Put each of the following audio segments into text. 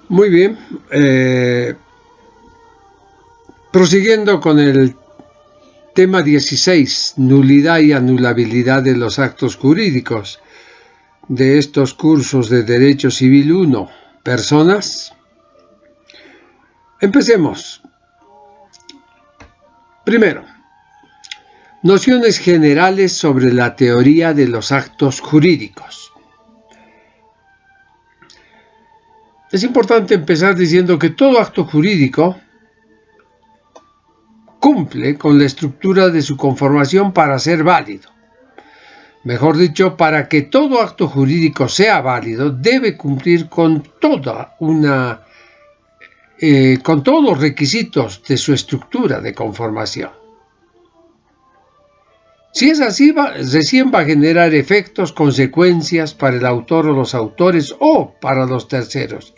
Muy bien. Prosiguiendo con el tema 16, nulidad y anulabilidad de los actos jurídicos de estos cursos de Derecho Civil 1, personas. Empecemos. Primero, nociones generales sobre la teoría de los actos jurídicos. Es importante empezar diciendo que todo acto jurídico cumple con la estructura de su conformación para ser válido. Mejor dicho, para que todo acto jurídico sea válido, debe cumplir con todos los requisitos de su estructura de conformación. Si es así, recién va a generar efectos, consecuencias para el autor o los autores o para los terceros.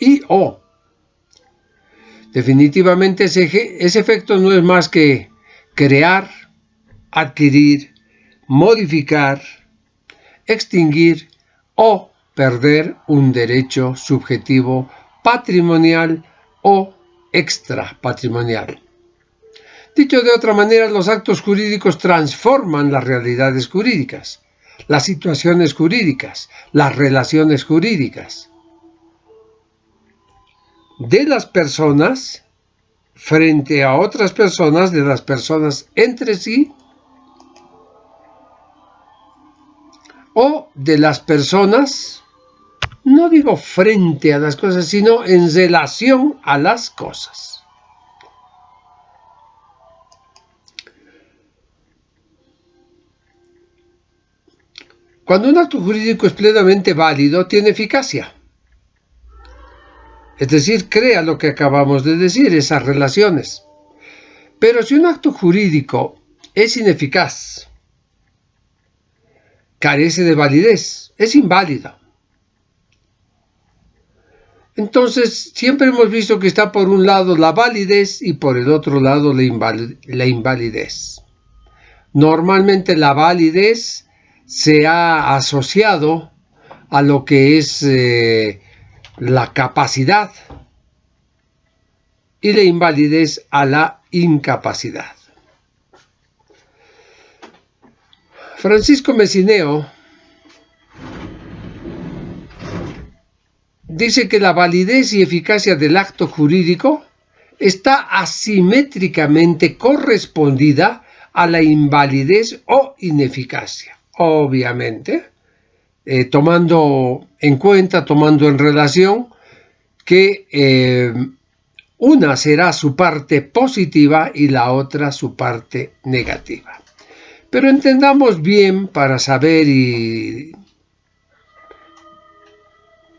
Definitivamente ese efecto no es más que crear, adquirir, modificar, extinguir o perder un derecho subjetivo patrimonial o extrapatrimonial. Dicho de otra manera, los actos jurídicos transforman las realidades jurídicas, las situaciones jurídicas, las relaciones jurídicas de las personas frente a otras personas, de las personas entre sí, o de las personas, no digo frente a las cosas, sino en relación a las cosas. Cuando un acto jurídico es plenamente válido, tiene eficacia. Es decir, crea lo que acabamos de decir, esas relaciones. Pero si un acto jurídico es ineficaz, carece de validez, es inválido. Entonces, siempre hemos visto que está por un lado la validez y por el otro lado la invalidez. Normalmente la validez se ha asociado a lo que es la capacidad y la invalidez a la incapacidad. Francisco Messineo dice que la validez y eficacia del acto jurídico está asimétricamente correspondida a la invalidez o ineficacia. Obviamente, tomando en relación que una será su parte positiva y la otra su parte negativa. Pero entendamos bien para saber y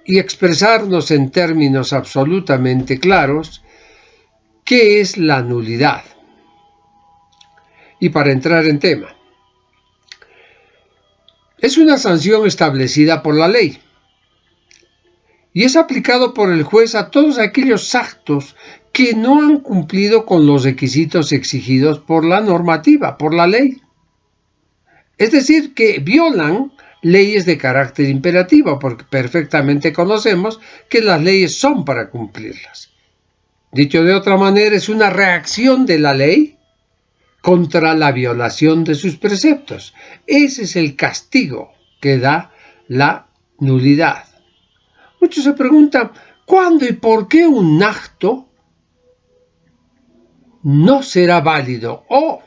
expresarnos en términos absolutamente claros qué es la nulidad. Y para entrar en tema, es una sanción establecida por la ley y es aplicado por el juez a todos aquellos actos que no han cumplido con los requisitos exigidos por la normativa, por la ley. Es decir, que violan leyes de carácter imperativo, porque perfectamente conocemos que las leyes son para cumplirlas. Dicho de otra manera, es una reacción de la ley contra la violación de sus preceptos. Ese es el castigo que da la nulidad. Muchos se preguntan, ¿cuándo y por qué un acto no será válido? O,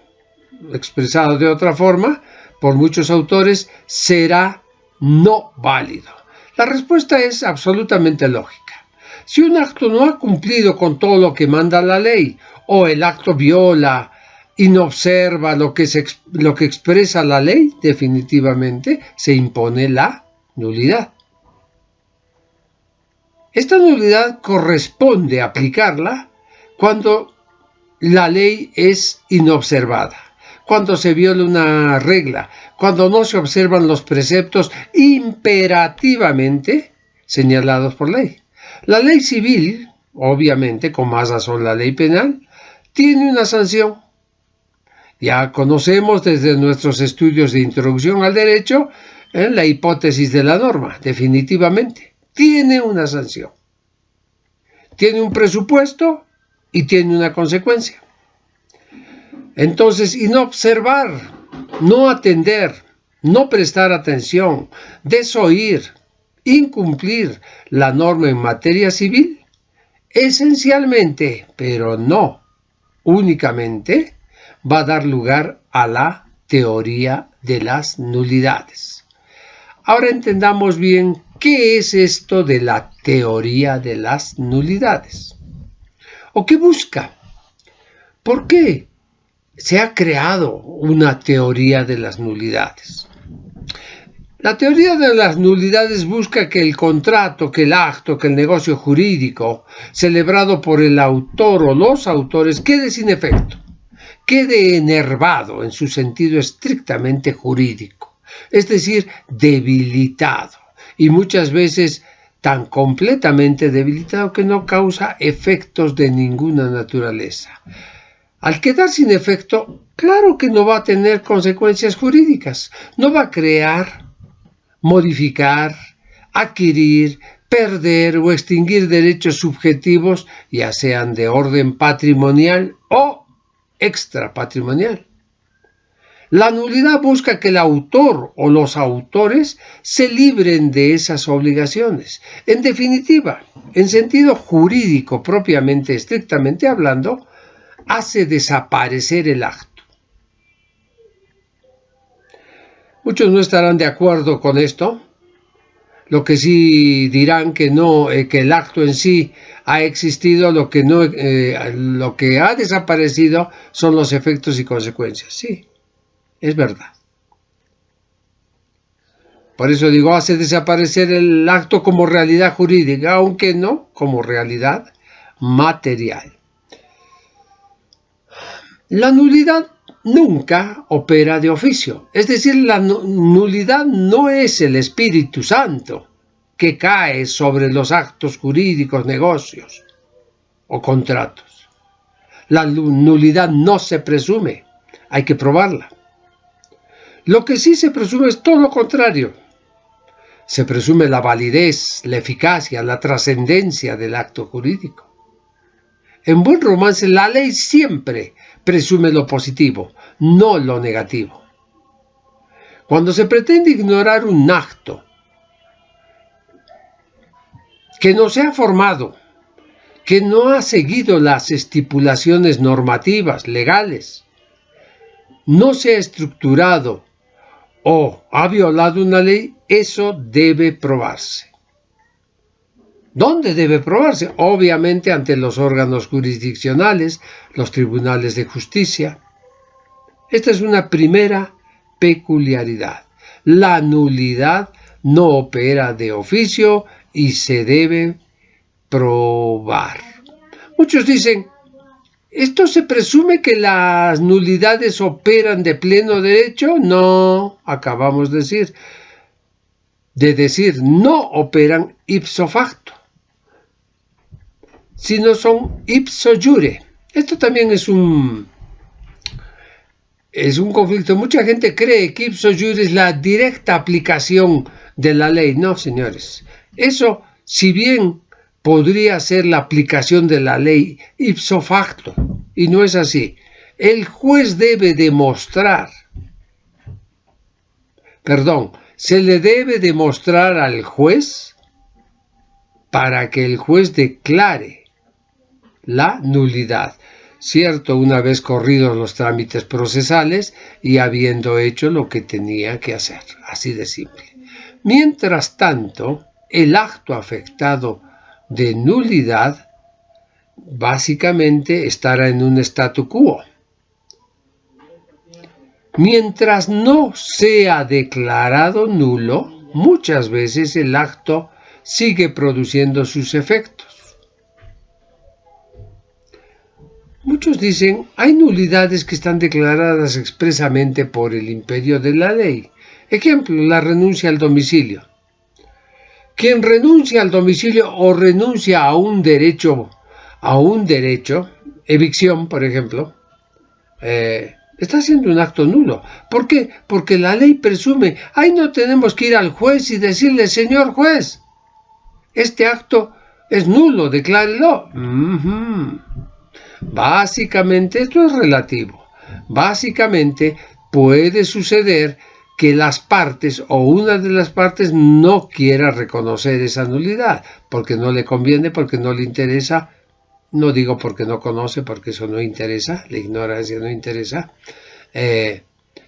expresado de otra forma, por muchos autores, será no válido. La respuesta es absolutamente lógica. Si un acto no ha cumplido con todo lo que manda la ley, o el acto viola y no observa lo que expresa la ley, definitivamente se impone la nulidad. Esta nulidad corresponde aplicarla cuando la ley es inobservada, cuando se viola una regla, cuando no se observan los preceptos imperativamente señalados por ley. La ley civil, obviamente, con más razón la ley penal, tiene una sanción. Ya conocemos desde nuestros estudios de introducción al derecho la hipótesis de la norma, definitivamente. Tiene una sanción. tiene un presupuesto y tiene una consecuencia. Entonces, y no observar, no atender, no prestar atención, desoír, incumplir la norma en materia civil, esencialmente, pero no únicamente, va a dar lugar a la teoría de las nulidades. Ahora entendamos bien qué es esto de la teoría de las nulidades. ¿O qué busca? ¿Por qué se ha creado una teoría de las nulidades? La teoría de las nulidades busca que el contrato, que el acto, que el negocio jurídico celebrado por el autor o los autores quede sin efecto, quede enervado en su sentido estrictamente jurídico, es decir, debilitado, y muchas veces tan completamente debilitado que no causa efectos de ninguna naturaleza. Al quedar sin efecto, claro que no va a tener consecuencias jurídicas, no va a crear, modificar, adquirir, perder o extinguir derechos subjetivos, ya sean de orden patrimonial o extrapatrimonial. La nulidad busca que el autor o los autores se libren de esas obligaciones. En definitiva, en sentido jurídico propiamente, estrictamente hablando, hace desaparecer el acto. Muchos no estarán de acuerdo con esto, lo que sí dirán que no, que el acto en sí ha existido, lo que ha desaparecido son los efectos y consecuencias. Sí, es verdad. Por eso digo, hace desaparecer el acto como realidad jurídica, aunque no como realidad material. La nulidad nunca opera de oficio, es decir, la nulidad no es el Espíritu Santo que cae sobre los actos jurídicos, negocios o contratos. La nulidad no se presume, hay que probarla. Lo que sí se presume es todo lo contrario. Se presume la validez, la eficacia, la trascendencia del acto jurídico. En buen romance, la ley siempre presume lo positivo, no lo negativo. Cuando se pretende ignorar un acto que no se ha formado, que no ha seguido las estipulaciones normativas, legales, no se ha estructurado o ha violado una ley, eso debe probarse. ¿Dónde debe probarse? Obviamente ante los órganos jurisdiccionales, los tribunales de justicia. Esta es una primera peculiaridad. La nulidad no opera de oficio y se debe probar. Muchos dicen, ¿esto se presume que las nulidades operan de pleno derecho? No, acabamos de decir, no operan ipso facto, sino son ipso iure. Esto también es un conflicto. Mucha gente cree que ipso iure es la directa aplicación de la ley. No, señores. Eso, si bien podría ser la aplicación de la ley ipso facto, y no es así. El juez debe demostrar, se le debe demostrar al juez para que el juez declare la nulidad. Cierto, una vez corridos los trámites procesales y habiendo hecho lo que tenía que hacer, así de simple. Mientras tanto, el acto afectado de nulidad básicamente estará en un statu quo. Mientras no sea declarado nulo, muchas veces el acto sigue produciendo sus efectos. Muchos dicen, hay nulidades que están declaradas expresamente por el imperio de la ley. Ejemplo, la renuncia al domicilio. Quien renuncia al domicilio o renuncia a un derecho, evicción, por ejemplo, está haciendo un acto nulo. ¿Por qué? Porque la ley presume, ahí no tenemos que ir al juez y decirle, señor juez, este acto Es nulo, declárelo. Básicamente, esto es relativo. Básicamente, puede suceder que las partes o una de las partes no quiera reconocer esa nulidad, porque no le conviene, porque no le interesa. No digo porque no conoce, porque eso no interesa, la ignorancia no interesa,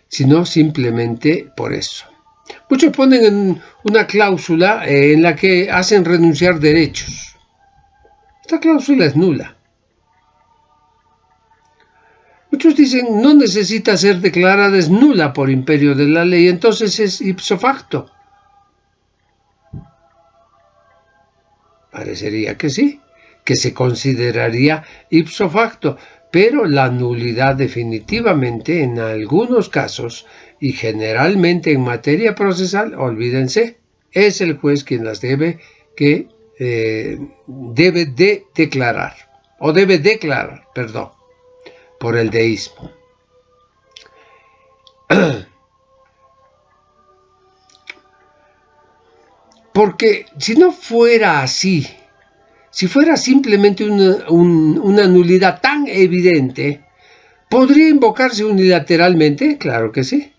sino simplemente por eso. Muchos ponen en una cláusula en la que hacen renunciar derechos. Esta cláusula es nula. Muchos dicen no necesita ser declarada, es nula por imperio de la ley, entonces es ipso facto. Parecería que sí, que se consideraría ipso facto, pero la nulidad definitivamente en algunos casos y generalmente en materia procesal, olvídense, es el juez quien las debe de declarar, o debe declarar, perdón, por el deísmo. Porque si no fuera así, si fuera simplemente una nulidad tan evidente, ¿podría invocarse unilateralmente? Claro que sí.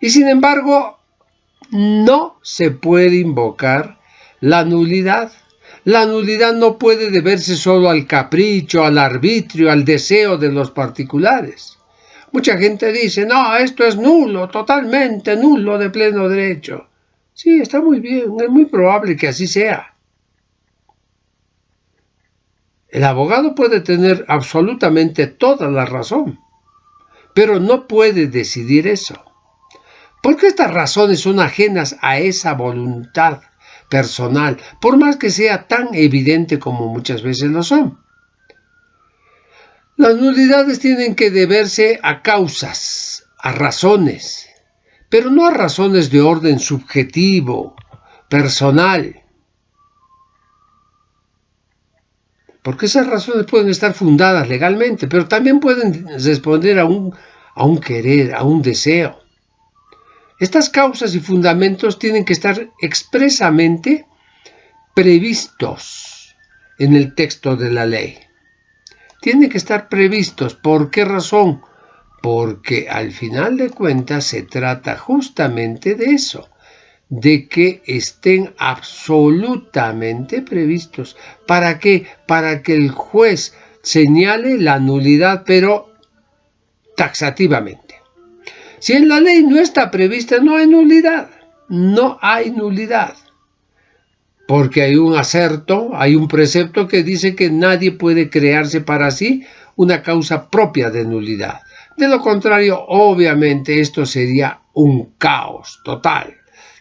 Y sin embargo, no se puede invocar la nulidad. La nulidad no puede deberse solo al capricho, al arbitrio, al deseo de los particulares. Mucha gente dice, no, esto es nulo, totalmente nulo de pleno derecho. Sí, está muy bien, es muy probable que así sea. El abogado puede tener absolutamente toda la razón, pero no puede decidir eso. Porque estas razones son ajenas a esa voluntad personal, por más que sea tan evidente como muchas veces lo son. Las nulidades tienen que deberse a causas, a razones, pero no a razones de orden subjetivo, personal. Porque esas razones pueden estar fundadas legalmente, pero también pueden responder a un querer, a un deseo. Estas causas y fundamentos tienen que estar expresamente previstos en el texto de la ley. Tienen que estar previstos. ¿Por qué razón? Porque al final de cuentas se trata justamente de eso, de que estén absolutamente previstos. ¿Para qué? Para que el juez señale la nulidad, pero taxativamente. Si en la ley no está prevista, no hay nulidad. No hay nulidad. Porque hay un acerto, hay un precepto que dice que nadie puede crearse para sí una causa propia de nulidad. De lo contrario, obviamente esto sería un caos total.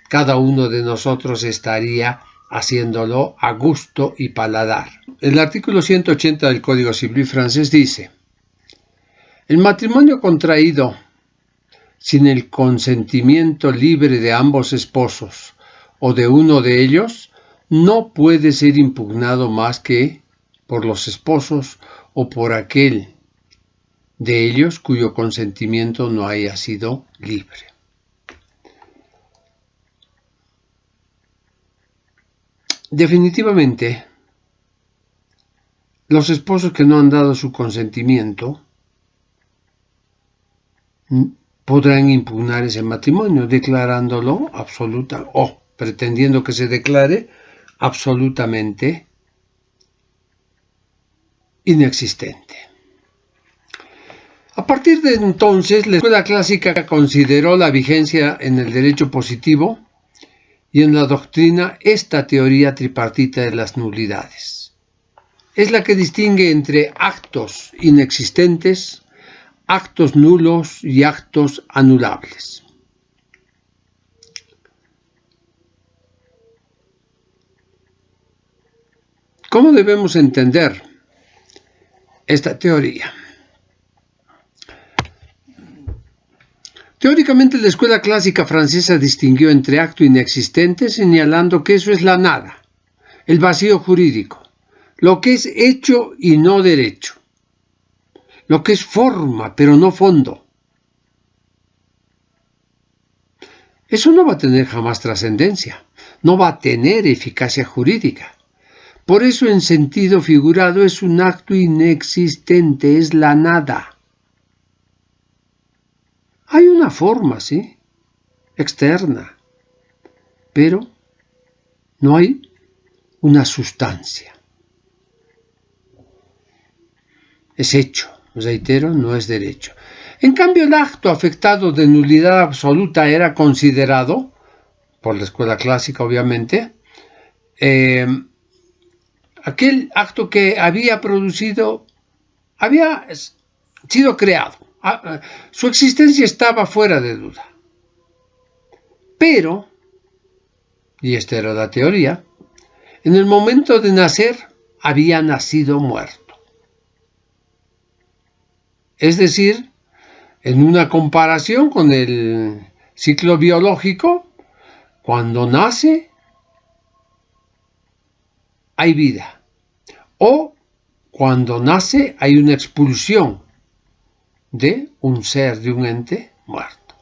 Cada uno de nosotros estaría haciéndolo a gusto y paladar. El artículo 180 del Código Civil francés dice: el matrimonio contraído sin el consentimiento libre de ambos esposos o de uno de ellos no puede ser impugnado más que por los esposos o por aquel de ellos cuyo consentimiento no haya sido libre. Definitivamente, los esposos que no han dado su consentimiento podrán impugnar ese matrimonio declarándolo absoluta o pretendiendo que se declare absolutamente inexistente. A partir de entonces, la escuela clásica consideró la vigencia en el derecho positivo y en la doctrina esta teoría tripartita de las nulidades. Es la que distingue entre actos inexistentes, actos nulos y actos anulables. ¿Cómo debemos entender esta teoría? Teóricamente, la escuela clásica francesa distinguió entre acto inexistente, señalando que eso es la nada, el vacío jurídico, lo que es hecho y no derecho, lo que es forma pero no fondo. Eso no va a tener jamás trascendencia, no va a tener eficacia jurídica, Por eso en sentido figurado es un acto inexistente, es la nada. Hay una forma, sí, externa, pero no hay una sustancia. Es hecho, reitero, no es derecho. En cambio, el acto afectado de nulidad absoluta era considerado, por la escuela clásica obviamente, aquel acto que había sido creado. Su existencia estaba fuera de duda. Pero, y esta era la teoría, en el momento de nacer había nacido muerto. Es decir, en una comparación con el ciclo biológico, cuando nace hay vida. O cuando nace hay una expulsión de un ser, de un ente muerto.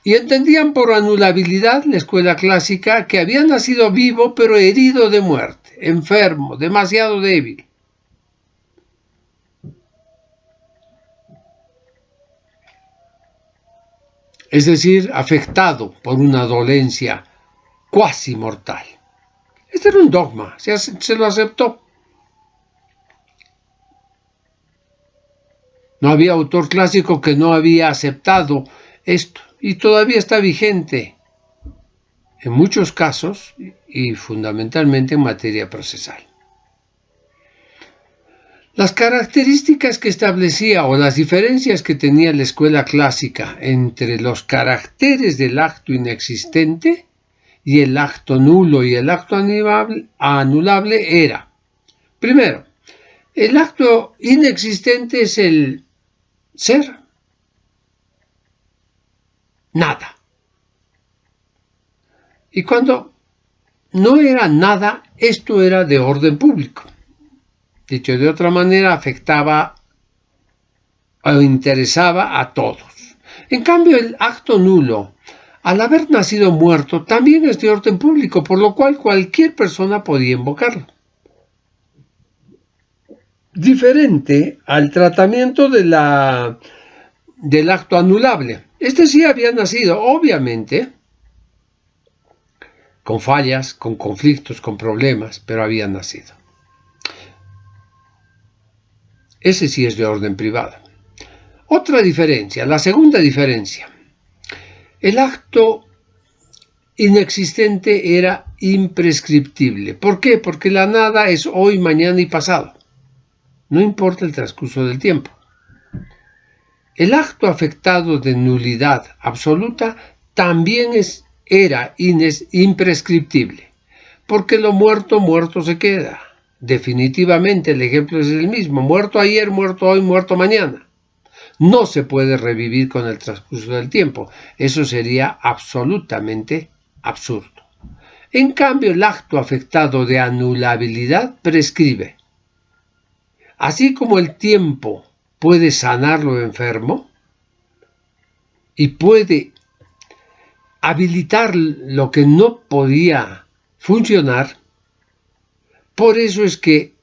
Y entendían por anulabilidad la escuela clásica que había nacido vivo pero herido de muerte, enfermo, demasiado débil. Es decir, afectado por una dolencia cuasi mortal. Este era un dogma, se lo aceptó. No había autor clásico que no había aceptado esto y todavía está vigente en muchos casos y fundamentalmente en materia procesal. Las características que establecía o las diferencias que tenía la escuela clásica entre los caracteres del acto inexistente y el acto nulo y el acto anulable era, primero, el acto inexistente es el ser, nada. Y cuando no era nada, esto era de orden público. Dicho de otra manera, afectaba o interesaba a todos. En cambio, el acto nulo, al haber nacido muerto, también es de orden público, por lo cual cualquier persona podía invocarlo. Diferente al tratamiento del acto anulable. Este sí había nacido, obviamente, con fallas, con conflictos, con problemas, pero había nacido. Ese sí es de orden privado. Otra diferencia, la segunda diferencia. El acto inexistente era imprescriptible. ¿Por qué? Porque la nada es hoy, mañana y pasado. No importa el transcurso del tiempo. El acto afectado de nulidad absoluta también era imprescriptible, porque lo muerto, muerto se queda. Definitivamente el ejemplo es el mismo, muerto ayer, muerto hoy, muerto mañana. No se puede revivir con el transcurso del tiempo, eso sería absolutamente absurdo. En cambio, el acto afectado de anulabilidad prescribe. Así como el tiempo puede sanar lo enfermo y puede habilitar lo que no podía funcionar, por eso es que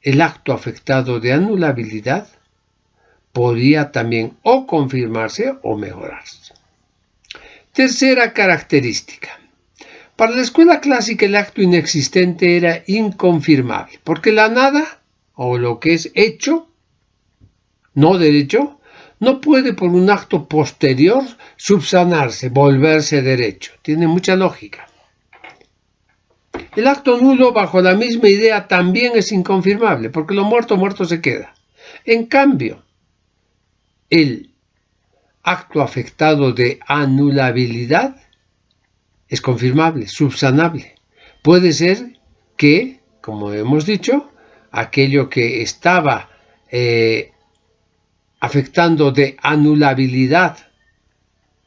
el acto afectado de anulabilidad podía también o confirmarse o mejorarse. Tercera característica. Para la escuela clásica el acto inexistente era inconfirmable, porque la nada, o lo que es hecho, no derecho, no puede por un acto posterior subsanarse, volverse derecho. Tiene mucha lógica. El acto nulo, bajo la misma idea, también es inconfirmable, porque lo muerto, muerto se queda. En cambio, el acto afectado de anulabilidad es confirmable, subsanable. Puede ser que, como hemos dicho, aquello que estaba afectando de anulabilidad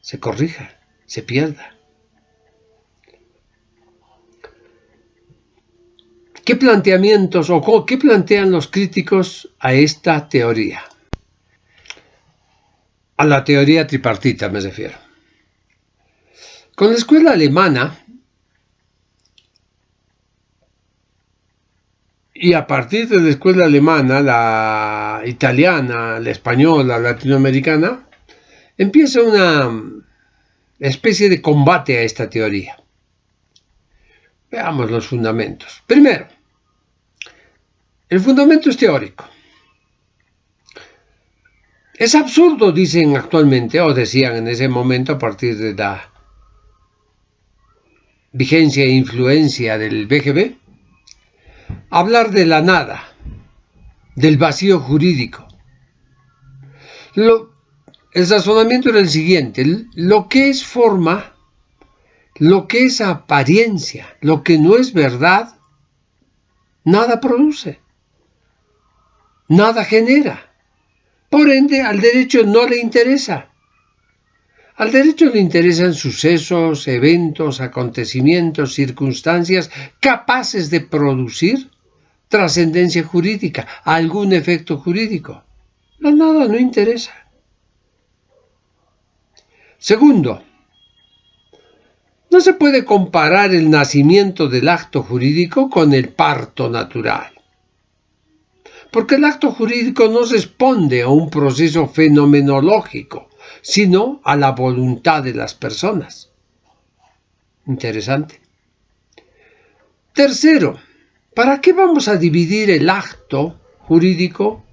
se corrija, se pierda. ¿Qué planteamientos o qué plantean los críticos a esta teoría? A la teoría tripartita me refiero. Con la escuela alemana Y a partir de la escuela alemana, la italiana, la española, la latinoamericana, empieza una especie de combate a esta teoría. Veamos los fundamentos. Primero, el fundamento es teórico. Es absurdo, dicen actualmente, o decían en ese momento a partir de la vigencia e influencia del BGB, hablar de la nada, del vacío jurídico. El razonamiento era el siguiente: lo que es forma, lo que es apariencia, lo que no es verdad, nada produce, nada genera. Por ende, al derecho no le interesa. Al derecho le interesan sucesos, eventos, acontecimientos, circunstancias capaces de producir trascendencia jurídica, algún efecto jurídico. La nada no interesa. Segundo, no se puede comparar el nacimiento del acto jurídico con el parto natural, porque el acto jurídico no responde a un proceso fenomenológico, sino a la voluntad de las personas. Interesante. Tercero, ¿para qué vamos a dividir el acto jurídico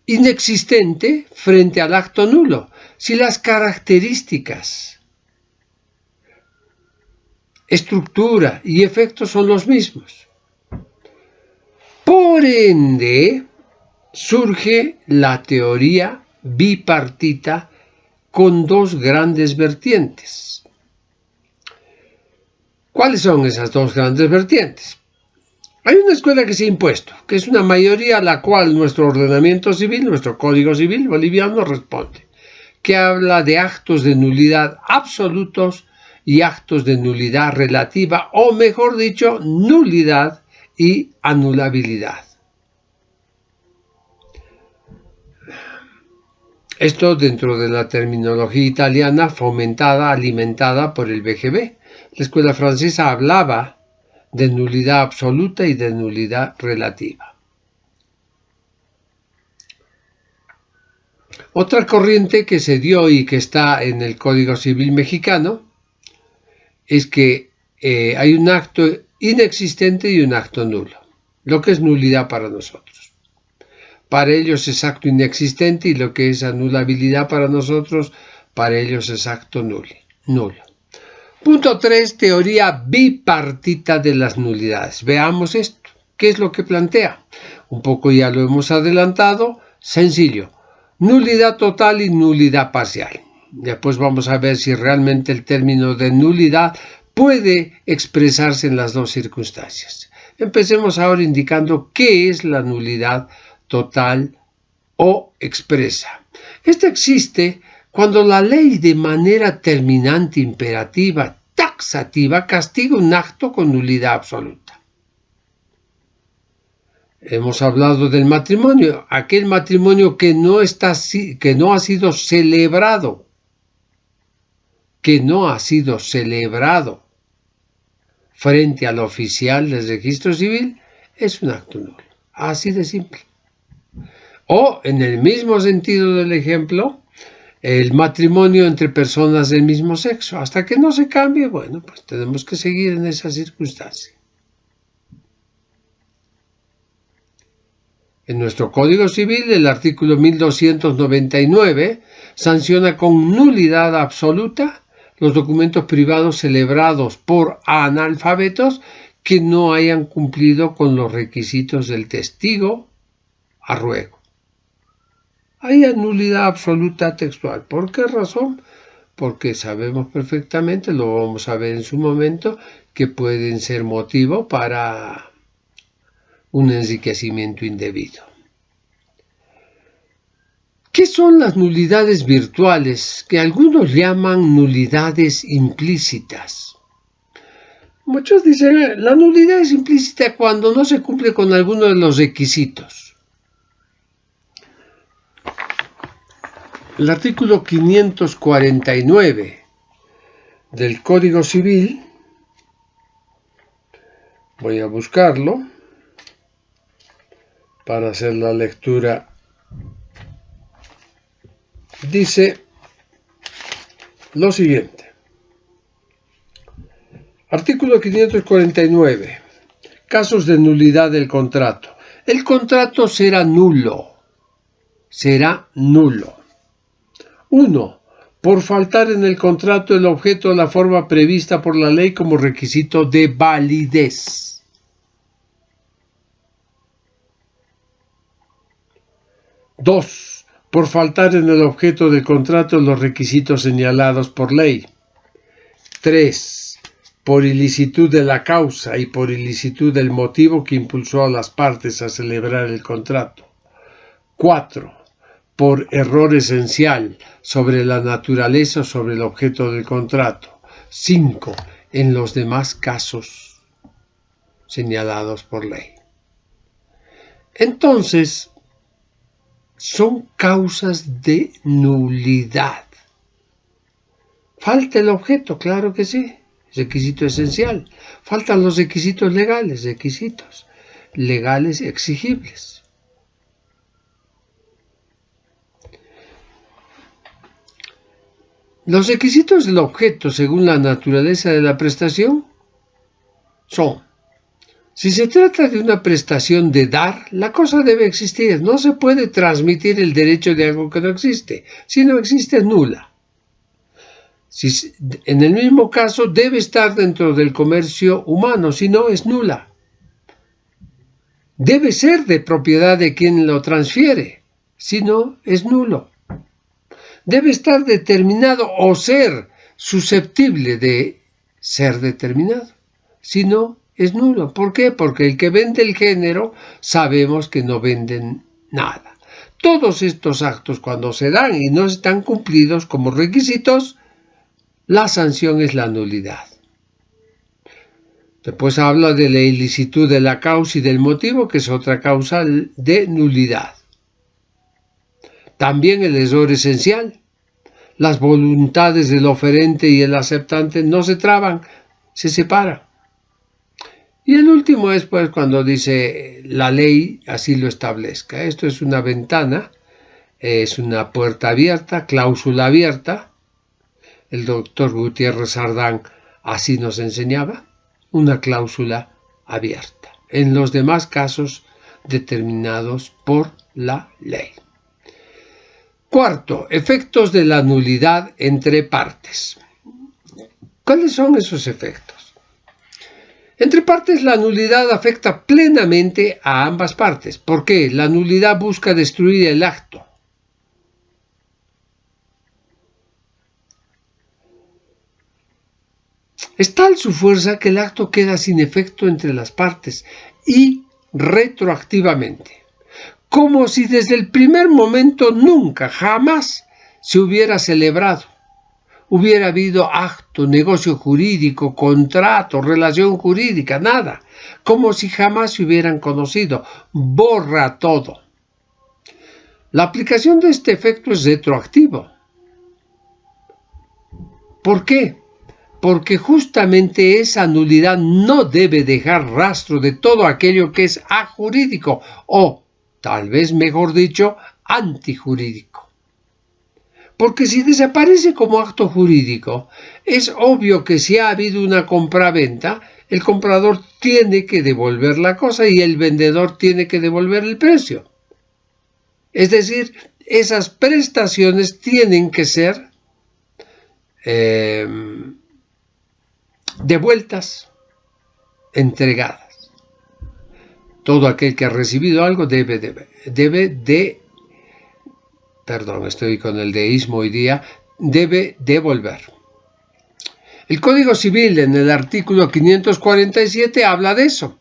inexistente frente al acto nulo, si las características, estructura y efectos son los mismos? Por ende, surge la teoría bipartita con dos grandes vertientes. ¿Cuáles son esas dos grandes vertientes? Hay una escuela que se ha impuesto, que es una mayoría a la cual nuestro ordenamiento civil, nuestro Código Civil boliviano responde, que habla de actos de nulidad absolutos y actos de nulidad relativa, o mejor dicho, nulidad y anulabilidad. Esto dentro de la terminología italiana fomentada, alimentada por el BGB. La escuela francesa hablaba de nulidad absoluta y de nulidad relativa. Otra corriente que se dio y que está en el Código Civil mexicano es que hay un acto inexistente y un acto nulo, lo que es nulidad para nosotros. Para ellos es acto inexistente, y lo que es anulabilidad para nosotros, para ellos es acto nulo. Punto 3, teoría bipartita de las nulidades. Veamos esto. ¿Qué es lo que plantea? Un poco ya lo hemos adelantado. Sencillo. Nulidad total y nulidad parcial. Después vamos a ver si realmente el término de nulidad puede expresarse en las dos circunstancias. Empecemos ahora indicando qué es la nulidad total o expresa. Esta existe cuando la ley de manera terminante, imperativa, taxativa, castiga un acto con nulidad absoluta. Hemos hablado del matrimonio, aquel matrimonio que no ha sido celebrado, frente al oficial del registro civil, es un acto nulo. Así de simple. O, en el mismo sentido del ejemplo, el matrimonio entre personas del mismo sexo. Hasta que no se cambie, bueno, pues tenemos que seguir en esa circunstancia. En nuestro Código Civil, el artículo 1299 sanciona con nulidad absoluta los documentos privados celebrados por analfabetos que no hayan cumplido con los requisitos del testigo a ruego. Hay nulidad absoluta textual. ¿Por qué razón? Porque sabemos perfectamente, lo vamos a ver en su momento, que pueden ser motivo para un enriquecimiento indebido. ¿Qué son las nulidades virtuales, que algunos llaman nulidades implícitas? Muchos dicen, la nulidad es implícita cuando no se cumple con alguno de los requisitos. El artículo 549 del Código Civil Voy a buscarlo para hacer la lectura. Dice lo siguiente. Artículo 549. Casos de nulidad del contrato. El contrato será nulo. Será nulo. 1. Por faltar en el contrato el objeto o la forma prevista por la ley como requisito de validez. 2. Por faltar en el objeto del contrato los requisitos señalados por ley. 3. Por ilicitud de la causa y por ilicitud del motivo que impulsó a las partes a celebrar el contrato. 4. Por error esencial sobre la naturaleza o sobre el objeto del contrato. 5. En los demás casos señalados por ley. Entonces, son causas de nulidad. Falta el objeto, claro que sí, requisito esencial. Faltan los requisitos legales exigibles. Los requisitos del objeto, según la naturaleza de la prestación, son: si se trata de una prestación de dar, la cosa debe existir. No se puede transmitir el derecho de algo que no existe. Si no existe, es nula. En el mismo caso, debe estar dentro del comercio humano. Si no, es nula. Debe ser de propiedad de quien lo transfiere. Si no, es nulo. Debe estar determinado o ser susceptible de ser determinado. Si no, es nulo. ¿Por qué? Porque el que vende el género sabemos que no venden nada. Todos estos actos, cuando se dan y no están cumplidos como requisitos, la sanción es la nulidad. Después habla de la ilicitud de la causa y del motivo, que es otra causa de nulidad. También el error esencial. Las voluntades del oferente y el aceptante no se traban, se separan. Y el último es pues cuando dice la ley así lo establezca. Esto es una ventana, es una puerta abierta, cláusula abierta. El doctor Gutiérrez Ardán así nos enseñaba, una cláusula abierta. En los demás casos determinados por la ley. Cuarto, efectos de la nulidad entre partes. ¿Cuáles son esos efectos? Entre partes, la nulidad afecta plenamente a ambas partes. ¿Por qué? La nulidad busca destruir el acto. Es tal su fuerza que el acto queda sin efecto entre las partes y retroactivamente, como si desde el primer momento nunca, jamás se hubiera celebrado. Hubiera habido acto, negocio jurídico, contrato, relación jurídica, nada. Como si jamás se hubieran conocido. Borra todo. La aplicación de este efecto es retroactivo. ¿Por qué? Porque justamente esa nulidad no debe dejar rastro de todo aquello que es ajurídico o, tal vez mejor dicho, antijurídico. Porque si desaparece como acto jurídico, es obvio que si ha habido una compraventa, el comprador tiene que devolver la cosa y el vendedor tiene que devolver el precio. Es decir, esas prestaciones tienen que ser devueltas, entregadas. Todo aquel que ha recibido algo debe devolver. El Código Civil en el artículo 547 habla de eso.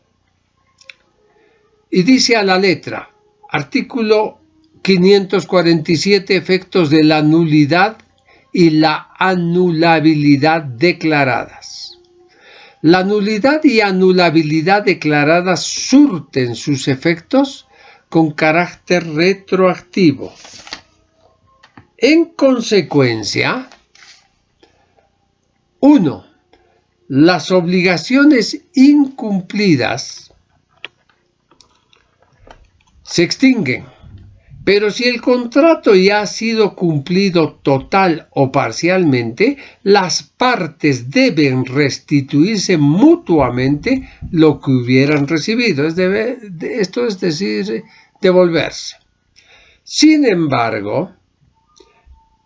Y dice a la letra, artículo 547, efectos de la nulidad y la anulabilidad declaradas. La nulidad y anulabilidad declaradas surten sus efectos con carácter retroactivo. En consecuencia, 1. las obligaciones incumplidas se extinguen. Pero si el contrato ya ha sido cumplido total o parcialmente, las partes deben restituirse mutuamente lo que hubieran recibido. Esto es decir, devolverse. Sin embargo,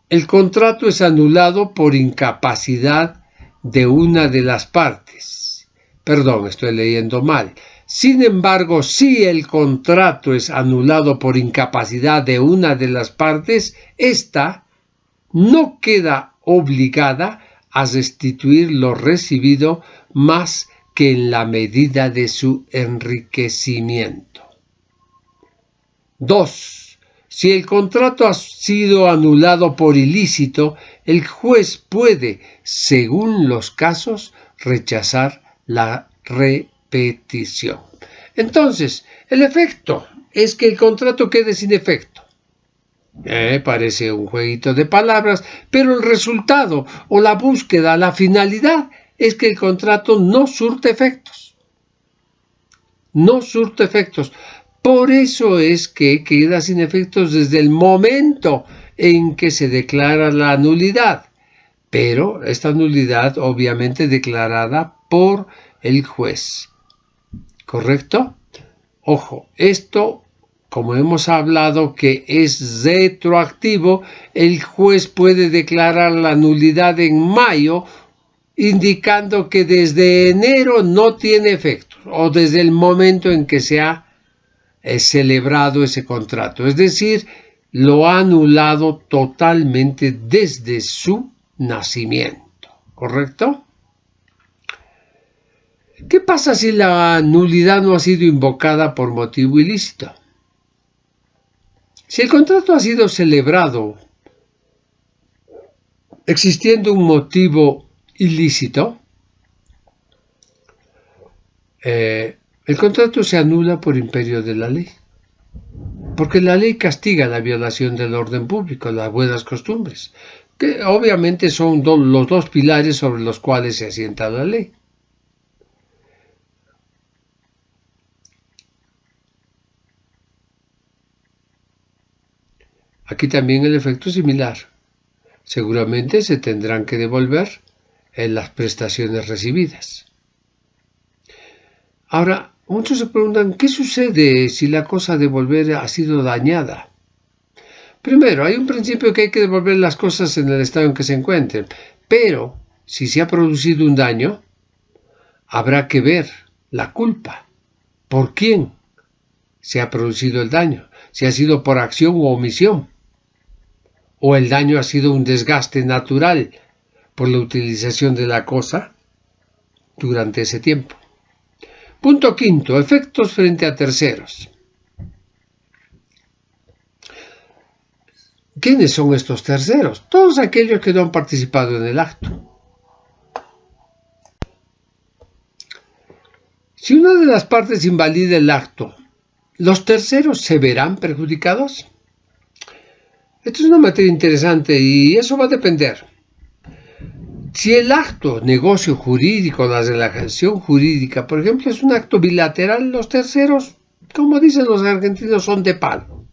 el contrato es anulado por incapacidad de una de las partes. Perdón, estoy leyendo mal. Sin embargo, si el contrato es anulado por incapacidad de una de las partes, ésta no queda obligada a restituir lo recibido más que en la medida de su enriquecimiento. 2. Si el contrato ha sido anulado por ilícito, el juez puede, según los casos, rechazar la repetición. Entonces, el efecto es que el contrato quede sin efecto. Parece un jueguito de palabras, pero el resultado o la búsqueda, la finalidad, es que el contrato no surte efectos. No surte efectos. Por eso es que queda sin efectos desde el momento en que se declara la nulidad. Pero esta nulidad obviamente declarada por el juez. ¿Correcto? Ojo, esto, como hemos hablado que es retroactivo, el juez puede declarar la nulidad en mayo, indicando que desde enero no tiene efectos, o desde el momento en que se ha celebrado ese contrato. Es decir, lo ha anulado totalmente desde su nacimiento. ¿Correcto? ¿Qué pasa si la nulidad no ha sido invocada por motivo ilícito? Si el contrato ha sido celebrado existiendo un motivo ilícito, el contrato se anula por imperio de la ley, porque la ley castiga la violación del orden público, las buenas costumbres, que obviamente son los dos pilares sobre los cuales se asienta la ley. Aquí también el efecto es similar. Seguramente se tendrán que devolver en las prestaciones recibidas. Ahora, muchos se preguntan, ¿qué sucede si la cosa a devolver ha sido dañada? Primero, hay un principio que hay que devolver las cosas en el estado en que se encuentren, pero si se ha producido un daño, habrá que ver la culpa. ¿Por quién se ha producido el daño? Si ha sido por acción u omisión, o el daño ha sido un desgaste natural por la utilización de la cosa durante ese tiempo. Punto quinto, efectos frente a terceros. ¿Quiénes son estos terceros? Todos aquellos que no han participado en el acto. Si una de las partes invalida el acto, ¿los terceros se verán perjudicados? Esto es una materia interesante y eso va a depender. Si el acto, negocio jurídico, la relación jurídica, por ejemplo, es un acto bilateral, los terceros, como dicen los argentinos, son de palo.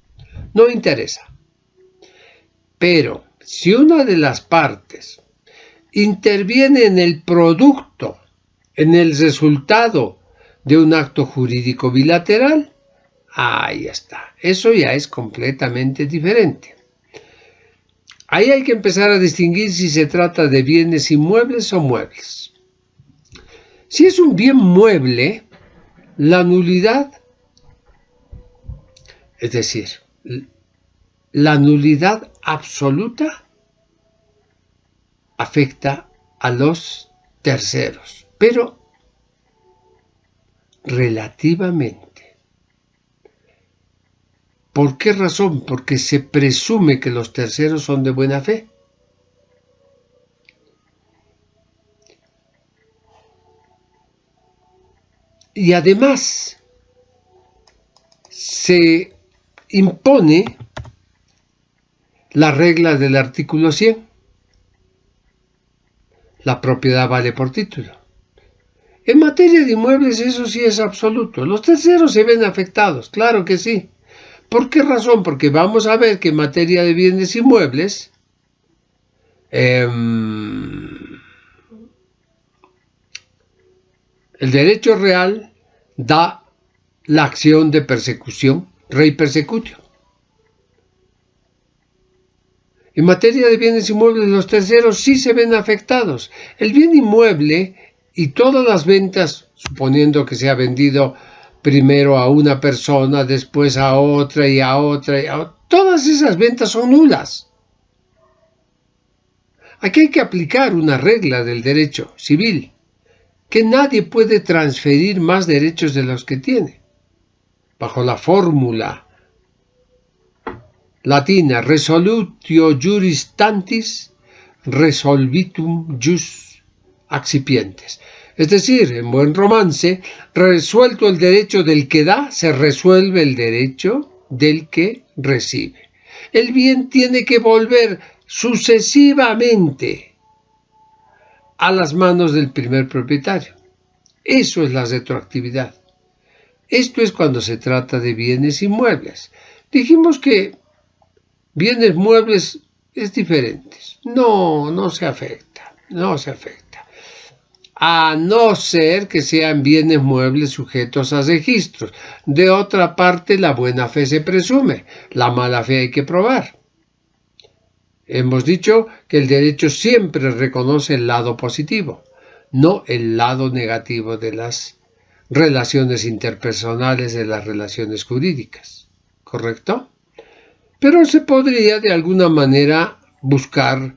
No interesa. Pero si una de las partes interviene en el producto, en el resultado de un acto jurídico bilateral, ahí está. Eso ya es completamente diferente. Ahí hay que empezar a distinguir si se trata de bienes inmuebles o muebles. Si es un bien mueble, la nulidad, es decir, la nulidad absoluta afecta a los terceros, pero relativamente. ¿Por qué razón? Porque se presume que los terceros son de buena fe. Y además se impone la regla del artículo 100. La propiedad vale por título. En materia de inmuebles eso sí es absoluto. Los terceros se ven afectados, claro que sí. ¿Por qué razón? Porque vamos a ver que en materia de bienes inmuebles, el derecho real da la acción de persecución, rei persecutio. En materia de bienes inmuebles, los terceros sí se ven afectados. El bien inmueble y todas las ventas, suponiendo que se ha vendido primero a una persona, después a otra y a otra, todas esas ventas son nulas. Aquí hay que aplicar una regla del derecho civil, que nadie puede transferir más derechos de los que tiene. Bajo la fórmula latina resolutio juris tantis, resolvitum jus accipientes. Es decir, en buen romance, resuelto el derecho del que da, se resuelve el derecho del que recibe. El bien tiene que volver sucesivamente a las manos del primer propietario. Eso es la retroactividad. Esto es cuando se trata de bienes inmuebles. Dijimos que bienes muebles es diferente. No se afecta. A no ser que sean bienes muebles sujetos a registros. De otra parte, la buena fe se presume. La mala fe hay que probar. Hemos dicho que el derecho siempre reconoce el lado positivo, no el lado negativo de las relaciones interpersonales, de las relaciones jurídicas. ¿Correcto? Pero se podría de alguna manera buscar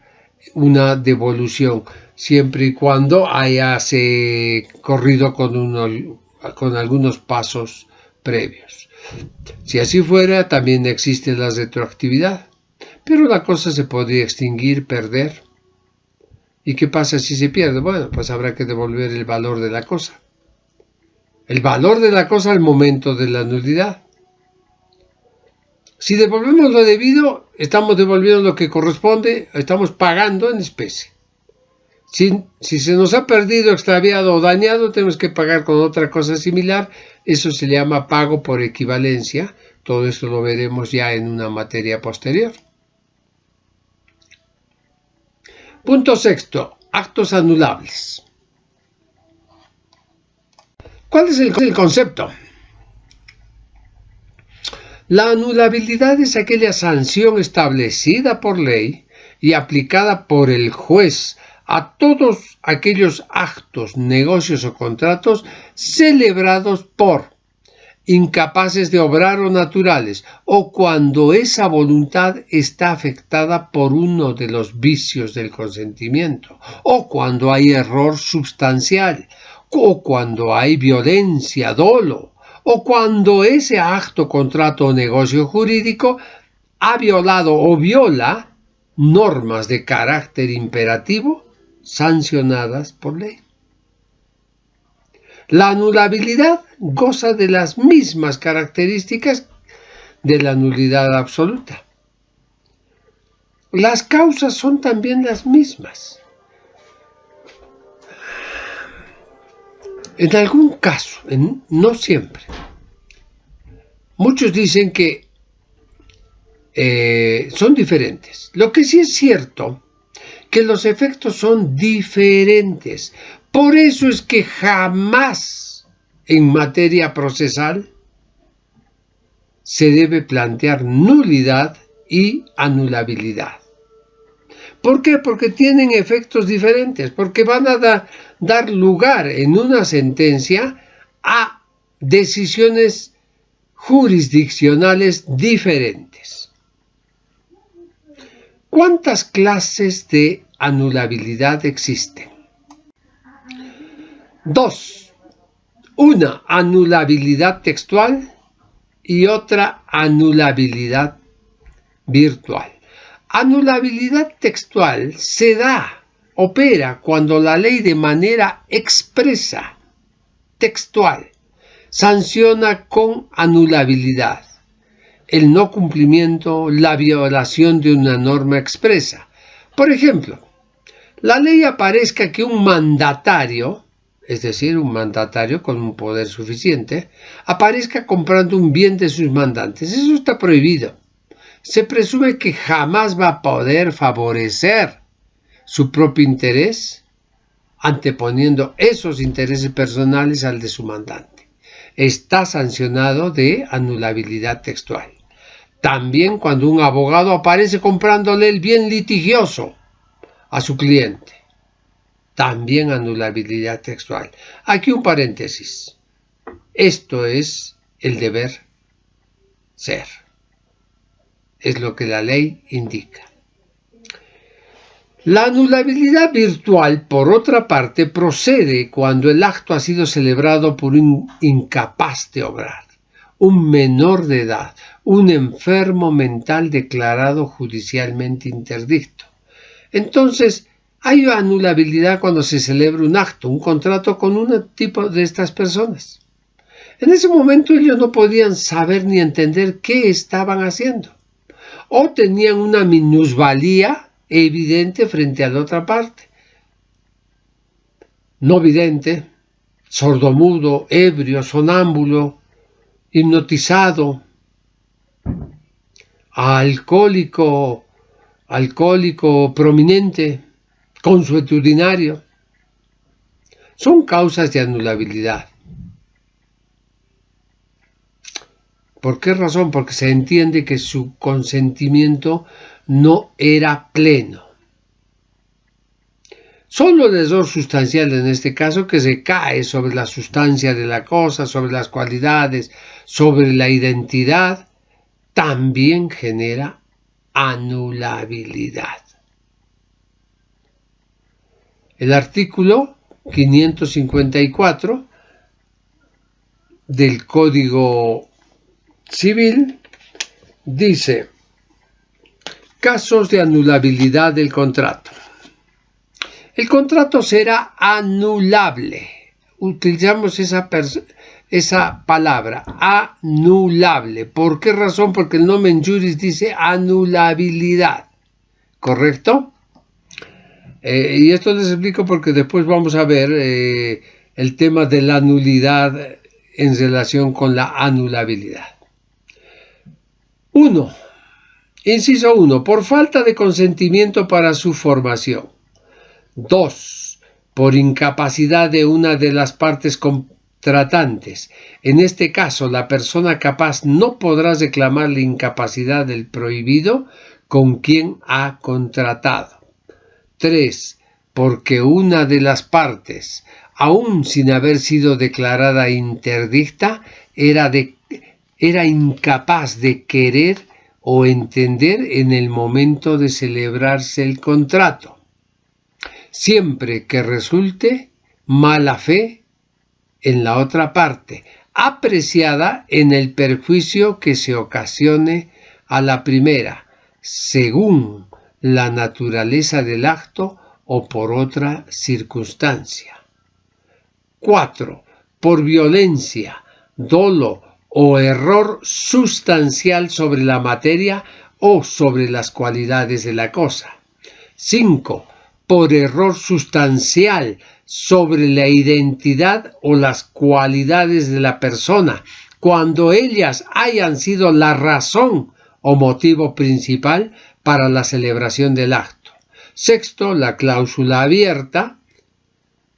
una devolución, siempre y cuando hayase corrido con algunos pasos previos. Si así fuera, también existe la retroactividad. Pero la cosa se podría extinguir, perder. ¿Y qué pasa si se pierde? Bueno, pues habrá que devolver el valor de la cosa. El valor de la cosa al momento de la nulidad. Si devolvemos lo debido, estamos devolviendo lo que corresponde, estamos pagando en especie. Si se nos ha perdido, extraviado o dañado, tenemos que pagar con otra cosa similar. Eso se llama pago por equivalencia. Todo esto lo veremos ya en una materia posterior. Punto sexto, actos anulables. ¿Cuál es el concepto? La anulabilidad es aquella sanción establecida por ley y aplicada por el juez a todos aquellos actos, negocios o contratos celebrados por incapaces de obrar o naturales, o cuando esa voluntad está afectada por uno de los vicios del consentimiento, o cuando hay error substancial, o cuando hay violencia, dolo, o cuando ese acto, contrato o negocio jurídico ha violado o viola normas de carácter imperativo sancionadas por ley. La anulabilidad goza de las mismas características de la nulidad absoluta. Las causas son también las mismas. En algún caso, no siempre, muchos dicen que son diferentes. Lo que sí es cierto, que los efectos son diferentes. Por eso es que jamás en materia procesal se debe plantear nulidad y anulabilidad. ¿Por qué? Porque tienen efectos diferentes, porque van a dar lugar en una sentencia a decisiones jurisdiccionales diferentes. ¿Cuántas clases de anulabilidad existen? 2. Una anulabilidad textual y otra anulabilidad virtual. Anulabilidad textual opera cuando la ley de manera expresa, textual, sanciona con anulabilidad el no cumplimiento, la violación de una norma expresa. Por ejemplo, la ley aparezca que un mandatario, es decir, un mandatario con un poder suficiente, aparezca comprando un bien de sus mandantes. Eso está prohibido. Se presume que jamás va a poder favorecer su propio interés anteponiendo esos intereses personales al de su mandante. Está sancionado de anulabilidad textual. También cuando un abogado aparece comprándole el bien litigioso a su cliente. También anulabilidad textual. Aquí un paréntesis. Esto es el deber ser. Es lo que la ley indica. La anulabilidad virtual, por otra parte, procede cuando el acto ha sido celebrado por un incapaz de obrar, un menor de edad, un enfermo mental declarado judicialmente interdicto. Entonces, hay anulabilidad cuando se celebra un acto, un contrato con un tipo de estas personas. En ese momento ellos no podían saber ni entender qué estaban haciendo, o tenían una minusvalía evidente frente a la otra parte. No vidente, sordomudo, ebrio, sonámbulo, hipnotizado, alcohólico prominente, consuetudinario. Son causas de anulabilidad. ¿Por qué razón? Porque se entiende que su consentimiento no era pleno. Solo el error sustancial en este caso, que se cae sobre la sustancia de la cosa, sobre las cualidades, sobre la identidad, también genera anulabilidad. El artículo 554 del Código Civil dice: casos de anulabilidad del contrato. El contrato será anulable. Utilizamos esa palabra, anulable. ¿Por qué razón? Porque el nomen juris dice anulabilidad. ¿Correcto? Y esto les explico porque después vamos a ver el tema de la nulidad en relación con la anulabilidad. 1. Inciso 1. Por falta de consentimiento para su formación. 2. Por incapacidad de una de las partes contratantes. En este caso, la persona capaz no podrá reclamar la incapacidad del prohibido con quien ha contratado. 3. Porque una de las partes, aun sin haber sido declarada interdicta, era incapaz de querer o entender en el momento de celebrarse el contrato, siempre que resulte mala fe en la otra parte, apreciada en el perjuicio que se ocasione a la primera, según la naturaleza del acto o por otra circunstancia. 4. Por violencia, dolo o error sustancial sobre la materia o sobre las cualidades de la cosa. 5. Por error sustancial sobre la identidad o las cualidades de la persona, cuando ellas hayan sido la razón o motivo principal para la celebración del acto. 6. La cláusula abierta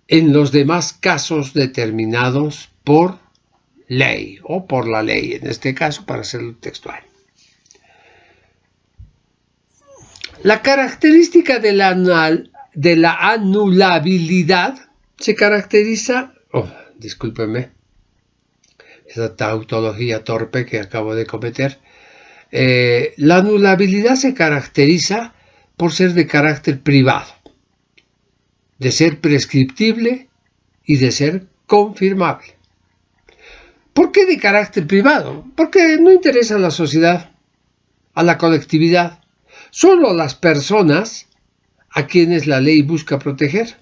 en los demás casos determinados por ley o por la ley, en este caso para hacerlo textual. La característica de la anulabilidad se caracteriza, discúlpenme, esa tautología torpe que acabo de cometer. La anulabilidad se caracteriza por ser de carácter privado, de ser prescriptible y de ser confirmable. ¿Por qué de carácter privado? Porque no interesa a la sociedad, a la colectividad, solo a las personas a quienes la ley busca proteger.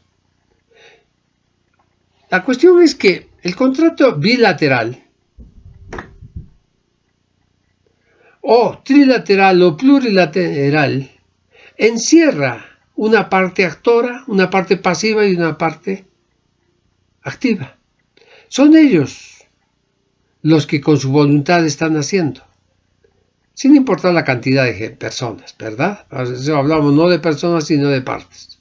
La cuestión es que el contrato bilateral o trilateral o plurilateral encierra una parte actora, una parte pasiva y una parte activa. Son ellos los que con su voluntad están haciendo, sin importar la cantidad de personas, ¿verdad? Eso hablamos no de personas, sino de partes.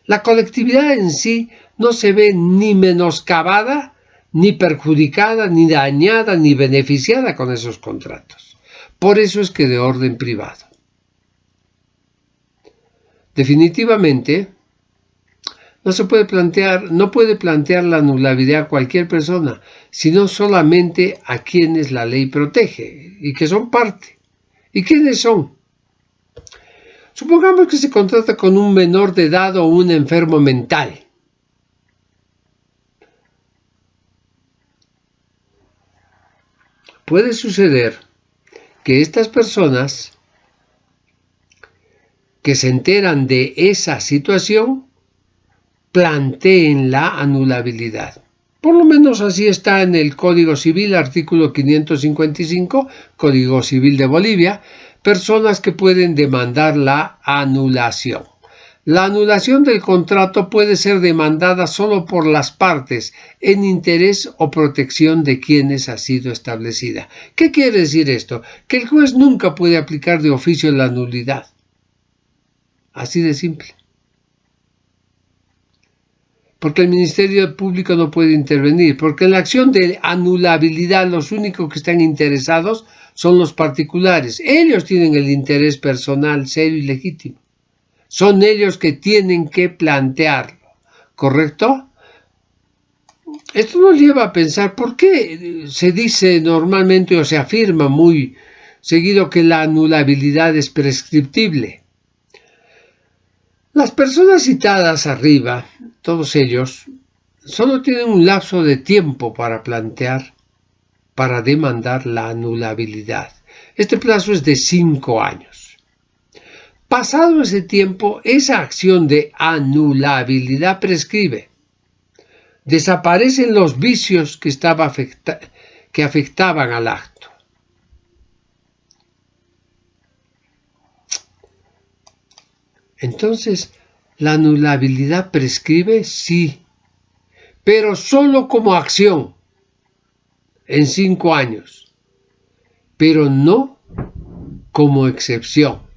La colectividad en sí no se ve ni menoscabada, ni perjudicada, ni dañada, ni beneficiada con esos contratos. Por eso es que de orden privado. Definitivamente, no puede plantear la anulabilidad a cualquier persona, sino solamente a quienes la ley protege y que son parte. ¿Y quiénes son? Supongamos que se contrata con un menor de edad o un enfermo mental. Puede suceder que estas personas que se enteran de esa situación planteen la anulabilidad. Por lo menos así está en el Código Civil, artículo 555, Código Civil de Bolivia, personas que pueden demandar la anulación. La anulación del contrato puede ser demandada solo por las partes en interés o protección de quienes ha sido establecida. ¿Qué quiere decir esto? Que el juez nunca puede aplicar de oficio la nulidad. Así de simple. Porque el Ministerio Público no puede intervenir, porque en la acción de anulabilidad los únicos que están interesados son los particulares. Ellos tienen el interés personal serio y legítimo. Son ellos que tienen que plantearlo, ¿correcto? Esto nos lleva a pensar por qué se dice normalmente o se afirma muy seguido que la anulabilidad es prescriptible. Las personas citadas arriba, todos ellos, solo tienen un lapso de tiempo para demandar la anulabilidad. Este plazo es de 5 años. Pasado ese tiempo, esa acción de anulabilidad prescribe. Desaparecen los vicios que afectaban al acto. Entonces, ¿la anulabilidad prescribe? Sí, pero solo como acción en 5 años, pero no como excepción.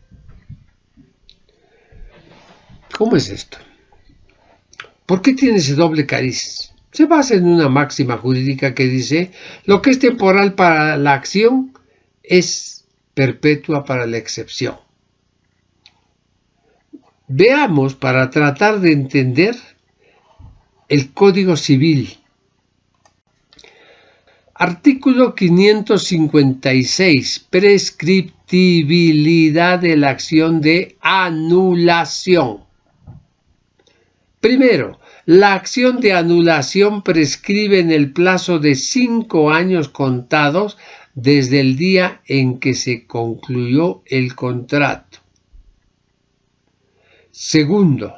¿Cómo es esto? ¿Por qué tiene ese doble cariz? Se basa en una máxima jurídica que dice: lo que es temporal para la acción es perpetua para la excepción. Veamos, para tratar de entender, el Código Civil. Artículo 556. Prescriptibilidad de la acción de anulación. Primero, la acción de anulación prescribe en el plazo de 5 años contados desde el día en que se concluyó el contrato. Segundo,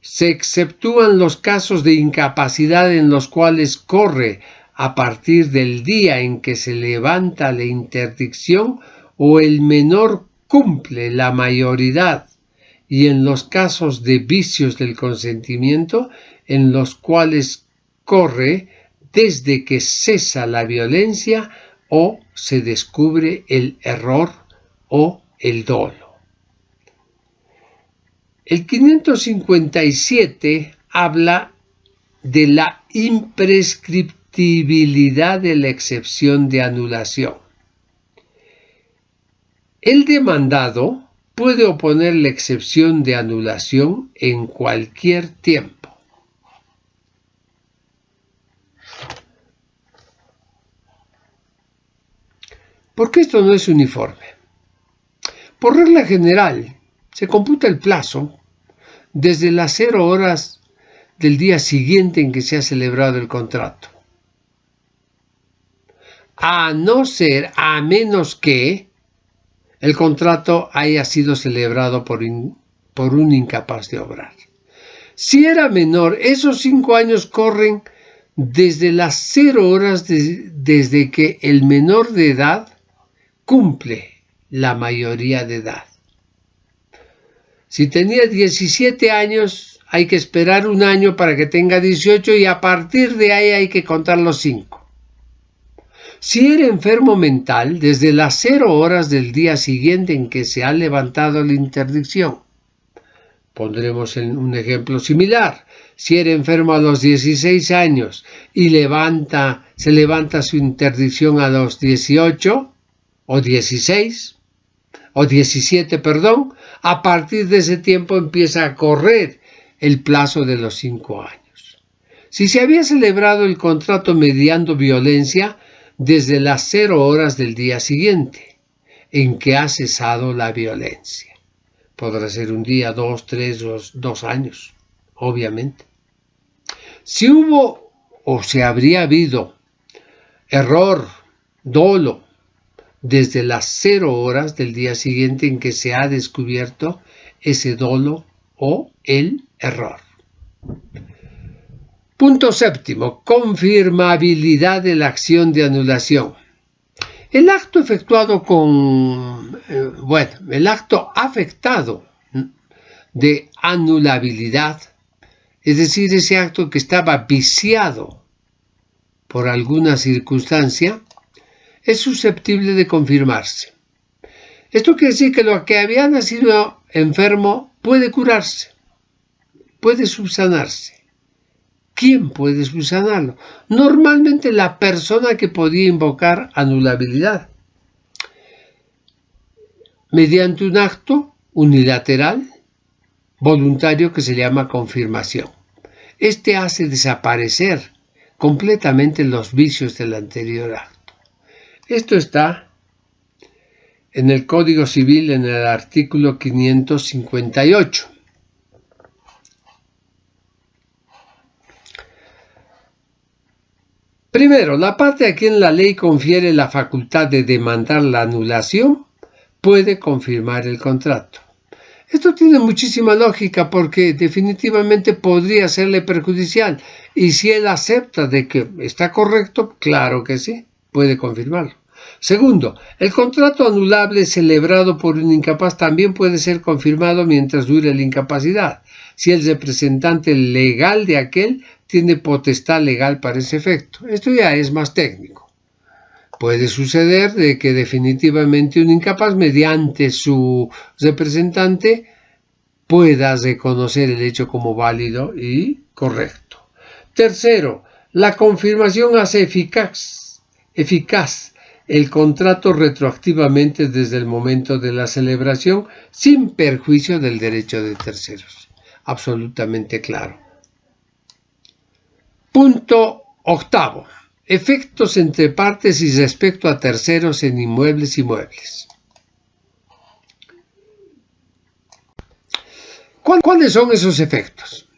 se exceptúan los casos de incapacidad en los cuales corre a partir del día en que se levanta la interdicción o el menor cumple la mayoridad, y en los casos de vicios del consentimiento en los cuales corre desde que cesa la violencia o se descubre el error o el dolo. El 557 habla de la imprescriptibilidad de la excepción de anulación. El demandado puede oponer la excepción de anulación en cualquier tiempo. ¿Por qué esto no es uniforme? Por regla general, se computa el plazo desde las 0 horas del día siguiente en que se ha celebrado el contrato. A menos que el contrato haya sido celebrado por un incapaz de obrar. Si era menor, esos 5 años corren desde las 0 horas desde que el menor de edad cumple la mayoría de edad. Si tenía 17 años, hay que esperar un año para que tenga 18 y a partir de ahí hay que contar los 5. Si era enfermo mental, desde las 0 horas del día siguiente en que se ha levantado la interdicción. Pondremos un ejemplo similar. Si era enfermo a los 16 años y se levanta su interdicción a los 18 o 16 o 17, a partir de ese tiempo empieza a correr el plazo de los 5 años. Si se había celebrado el contrato mediando violencia, desde las 0 horas del día siguiente en que ha cesado la violencia. Podrá ser un día, 2, 3, 2 años, obviamente. Si hubo o se habría habido error, dolo, desde las 0 horas del día siguiente en que se ha descubierto ese dolo o el error. Punto séptimo, confirmabilidad de la acción de anulación. El acto el acto afectado de anulabilidad, es decir, ese acto que estaba viciado por alguna circunstancia, es susceptible de confirmarse. Esto quiere decir que lo que había nacido enfermo puede curarse, puede subsanarse. ¿Quién puede subsanarlo? Normalmente la persona que podía invocar anulabilidad. Mediante un acto unilateral, voluntario, que se llama confirmación. Este hace desaparecer completamente los vicios del anterior acto. Esto está en el Código Civil en el artículo 558. Primero, la parte a quien la ley confiere la facultad de demandar la anulación puede confirmar el contrato. Esto tiene muchísima lógica porque definitivamente podría serle perjudicial y si él acepta de que está correcto, claro que sí, puede confirmarlo. Segundo, el contrato anulable celebrado por un incapaz también puede ser confirmado mientras dure la incapacidad, si el representante legal de aquel tiene potestad legal para ese efecto. Esto ya es más técnico. Puede suceder de que definitivamente un incapaz, mediante su representante, pueda reconocer el hecho como válido y correcto. Tercero, la confirmación hace eficaz el contrato retroactivamente desde el momento de la celebración sin perjuicio del derecho de terceros. Absolutamente claro. Punto octavo. Efectos entre partes y respecto a terceros en inmuebles y muebles. ¿Cuáles son esos efectos?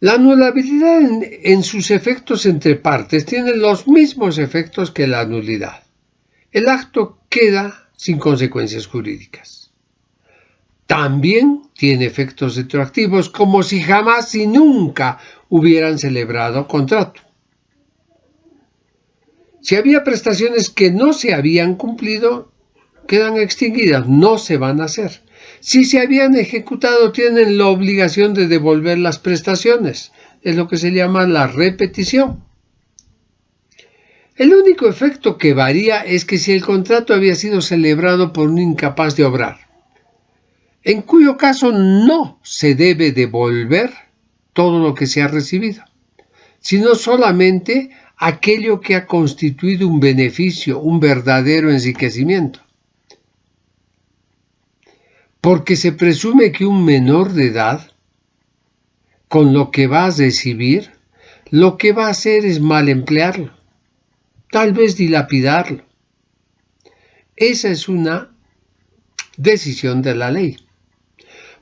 La anulabilidad en sus efectos entre partes tiene los mismos efectos que la nulidad. El acto queda sin consecuencias jurídicas. También tiene efectos retroactivos como si jamás y nunca hubieran celebrado contrato. Si había prestaciones que no se habían cumplido, quedan extinguidas, no se van a hacer. Si se habían ejecutado, tienen la obligación de devolver las prestaciones. Es lo que se llama la repetición. El único efecto que varía es que si el contrato había sido celebrado por un incapaz de obrar, en cuyo caso no se debe devolver todo lo que se ha recibido, sino solamente aquello que ha constituido un beneficio, un verdadero enriquecimiento. Porque se presume que un menor de edad, con lo que va a recibir, lo que va a hacer es mal emplearlo, tal vez dilapidarlo. Esa es una decisión de la ley.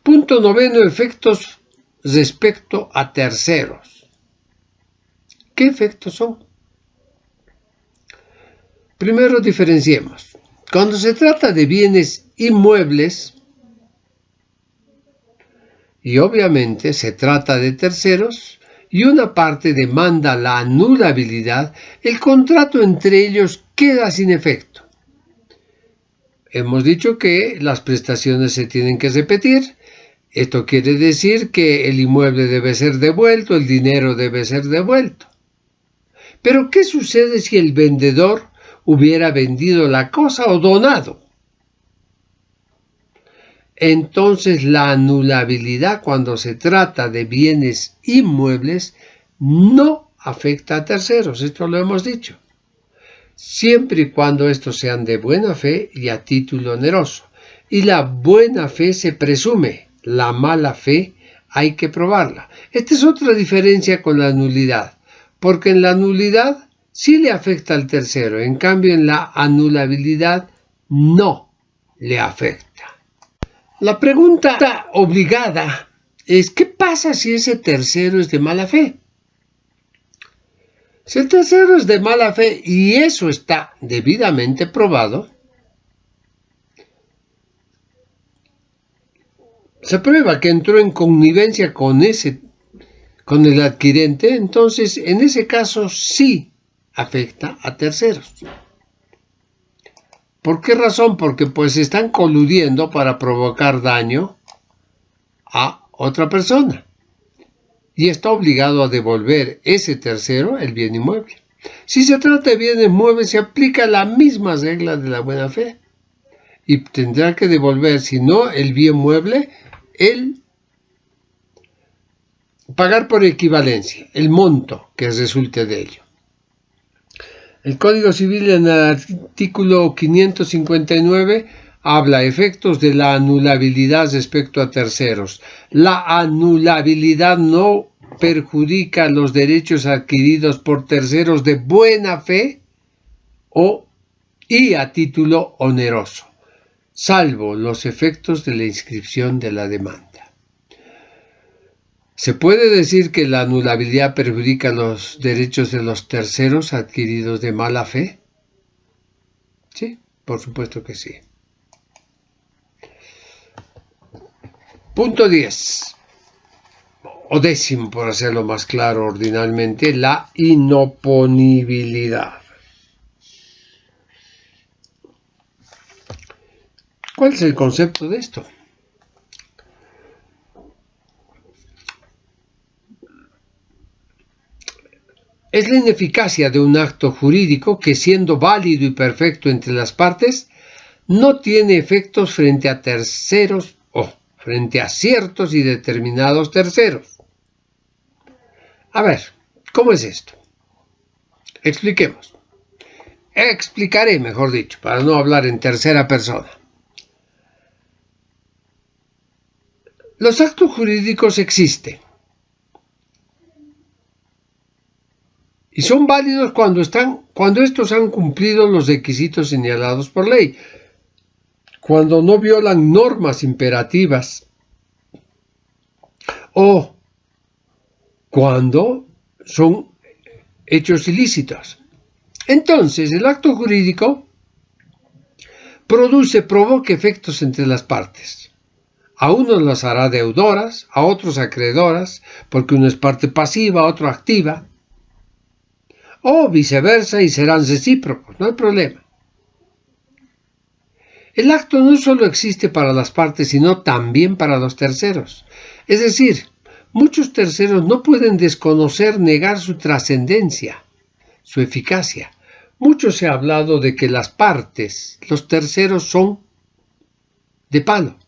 Punto noveno, efectos respecto a terceros. ¿Qué efectos son? Primero diferenciemos. Cuando se trata de bienes inmuebles, y obviamente se trata de terceros, y una parte demanda la anulabilidad, el contrato entre ellos queda sin efecto. Hemos dicho que las prestaciones se tienen que repetir, Esto quiere decir que el inmueble debe ser devuelto, el dinero debe ser devuelto. Pero ¿qué sucede si el vendedor hubiera vendido la cosa o donado? Entonces la anulabilidad cuando se trata de bienes inmuebles no afecta a terceros, esto lo hemos dicho, siempre y cuando estos sean de buena fe y a título oneroso. Y la buena fe se presume, la mala fe hay que probarla. Esta es otra diferencia con la nulidad, porque en la nulidad sí le afecta al tercero, en cambio en la anulabilidad no le afecta. La pregunta obligada es, ¿qué pasa si ese tercero es de mala fe? Si el tercero es de mala fe y eso está debidamente probado, se prueba que entró en connivencia con el adquirente, entonces en ese caso sí afecta a terceros. ¿Por qué razón? Porque pues están coludiendo para provocar daño a otra persona y está obligado a devolver ese tercero el bien inmueble. Si se trata de bienes inmuebles, se aplica la misma regla de la buena fe y tendrá que devolver, si no el bien mueble, el pagar por equivalencia, el monto que resulte de ello. El Código Civil en el artículo 559 habla efectos de la anulabilidad respecto a terceros. La anulabilidad no perjudica los derechos adquiridos por terceros de buena fe y a título oneroso, salvo los efectos de la inscripción de la demanda. ¿Se puede decir que la anulabilidad perjudica los derechos de los terceros adquiridos de mala fe? Sí, por supuesto que sí. Punto 10, o 10º, por hacerlo más claro ordinalmente, la inoponibilidad. ¿Cuál es el concepto de esto? Es la ineficacia de un acto jurídico que, siendo válido y perfecto entre las partes, no tiene efectos frente a terceros o frente a ciertos y determinados terceros. A ver, ¿cómo es esto? Explicaré, mejor dicho, para no hablar en tercera persona. Los actos jurídicos existen y son válidos cuando estos han cumplido los requisitos señalados por ley, cuando no violan normas imperativas o cuando son hechos ilícitos. Entonces, el acto jurídico provoca efectos entre las partes. A unos las hará deudoras, a otros acreedoras, porque uno es parte pasiva, otro activa, o viceversa, y serán recíprocos, no hay problema. El acto no solo existe para las partes, sino también para los terceros. Es decir, muchos terceros no pueden desconocer, negar su trascendencia, su eficacia. Mucho se ha hablado de que las partes, los terceros, son de palo.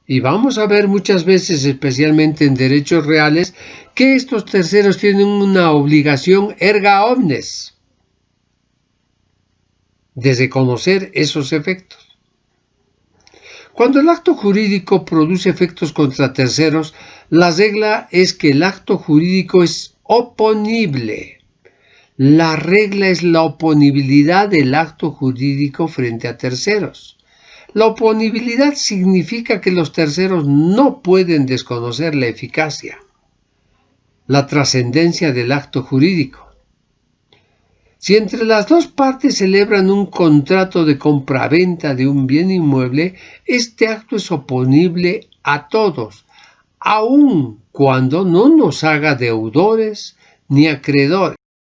Y vamos a ver muchas veces, especialmente en derechos reales, que estos terceros tienen una obligación erga omnes de reconocer esos efectos. Cuando el acto jurídico produce efectos contra terceros, la regla es que el acto jurídico es oponible. La regla es la oponibilidad del acto jurídico frente a terceros. La oponibilidad significa que los terceros no pueden desconocer la eficacia, la trascendencia del acto jurídico. Si entre las dos partes celebran un contrato de compraventa de un bien inmueble, este acto es oponible a todos, aun cuando no nos haga deudores ni acreedores.